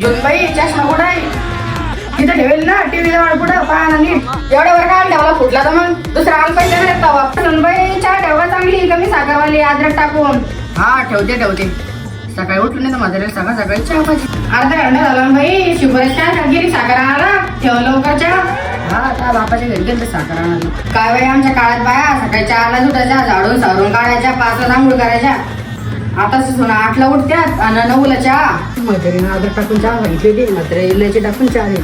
बाई चष्मा कुठं आहे? तिथं ठेवेल ना टीव्ही जवळ पुढं पहा ना नीट. एवढ्या वर काय ठेवला फुटला तर मग दुसरा आल पैसे नाही तवा. बाई चहा ठेवा चांगली कमी साखरवाली अद्रक टाकून. हा ठेवते सकाळी उठलं नाही तर माझ्या सकाळी चहा पाहिजे. अर्धा घंटा झाला बाई शिवराज चहा गेली साखर आणायला ठेव लवकर चहा. हा त्या बापाच्या घरी गेलं साखर आणायला. काय बाई आमच्या काळात बाया सकाळी 4ला उठायच्या झाडून सारून काढायच्या 5ला आंघोळ करायच्या. आता सुना 8ला उठत्यात आणि 9ला चहा. म्हातारीनं अद्रक टाकून चहा सांगितली म्हातारी इलायची टाकून चहा हे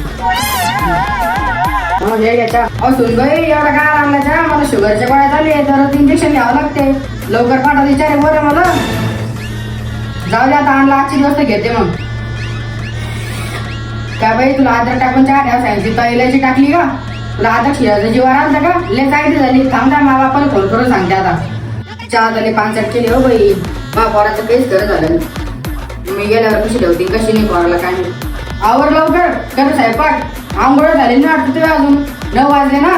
घ्यायच्या. अहो सुनबाई एवढा काय लागला चहा मला शुगरच्या गोळ्या झाली दररोज इंजेक्शन घ्यावं लागते. लवकर पाठवा विचारे बरं मला. जाऊ दे आता आणला आजची दिवस घेते मग. काय बाई तुला अद्रक टाकून चहा ठेवा सांगितली तर इलायची टाकली का? तुला अद्रक शिरायचं जीवावर आणलं का? लय चांगली झाली. थांब मा बापाला फोन करून सांगते आता. चहा झाली 5 केली हो बाई. मा पोराचं काहीच खरं झालं नाही. मी गेल्यावर कशी ठेवते कशी नाही पोराला काय नाही. आवर लवकर कर स्वयंपाक. आंघोळ झाली ना वाटतं तुला अजून 9 वाजले ना.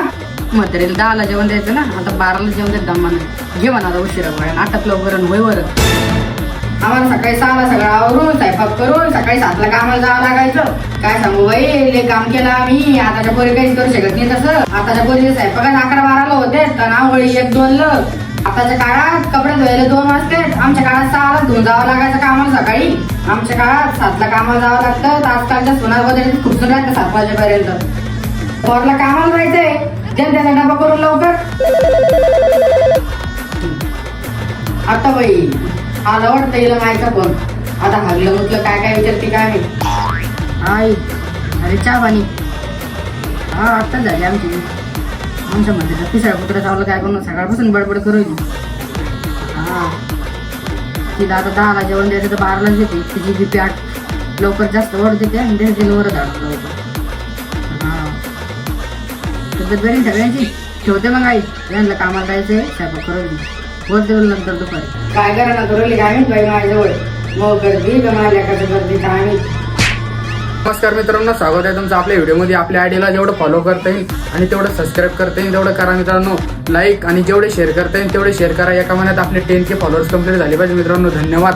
म्हातारीला 10ला जेवण द्यायचं ना आता 12ला जेवण देत दमानं. जेवण आता उशिरा वय आटप लवकर वय वर. आम्हाला सकाळी 6ला सगळं आवरून स्वयंपाक करून सकाळी 7ला कामाला जावं लागायचं. काय सांगू बाई लय काम केलं आम्ही. आताच्या पोरी काहीच करू शकत नाही तसं. आताच्या पोरी स्वयंपाकात 11-12ला होते तर आंघोळी 1-2ला. आताच्या काळात कपडे धुवायला 2 वाजते. आमच्या काळात 6ला धुवून जावं लागायचं कामाला सकाळी. आमच्या काळात 7ला कामाला जावं लागतं. तर आजकालच्या सुना वगैरे खूप राहतं 7 वाजेपर्यंत. पोरला कामाला जायचंय त्याचा डबा करून लवकर. आता बाई आला वाटतं येईल मायचा फोन. आता हागलं म्हटलं काय विचारते काय मी. आई अरे चहा पाणी. हा आत्ताच झाली आमच्या मध्ये पिसाळ कुत्रा चावलं काय करून सकाळपासून बडबड करू. हा तिला आता 10ला जेवण द्यायचं तर 12लाच देते. तिची बी पॅट लवकर जास्त वर देते आणि त्याच्या वर झाडत लवकर. हा तब्येत बरी सगळ्यांची. ठेवते मग आई यांना कामाला जायचंय स्वयंपाक करून वर देऊ नंतर दुपारी. काय करा ना करू काय मी बाई माझ्याजवळ मग गर्दी का माझ्या लेकाचं गर्दी काय मी. नमस्कार मित्रांनो, स्वागत आहे तुमचं आपल्या व्हिडिओमध्ये. आपल्या आयडीला जेवढं फॉलो करता येईल आणि तेवढं सबस्क्राईब करता येईल तेवढं करा मित्रांनो. लाईक आणि जेवढे शेअर करता येईल तेवढे शेअर करा. एका महिन्यात आपले 10K फॉलोअर्स कंप्लीट झाले पाहिजे मित्रांनो. धन्यवाद.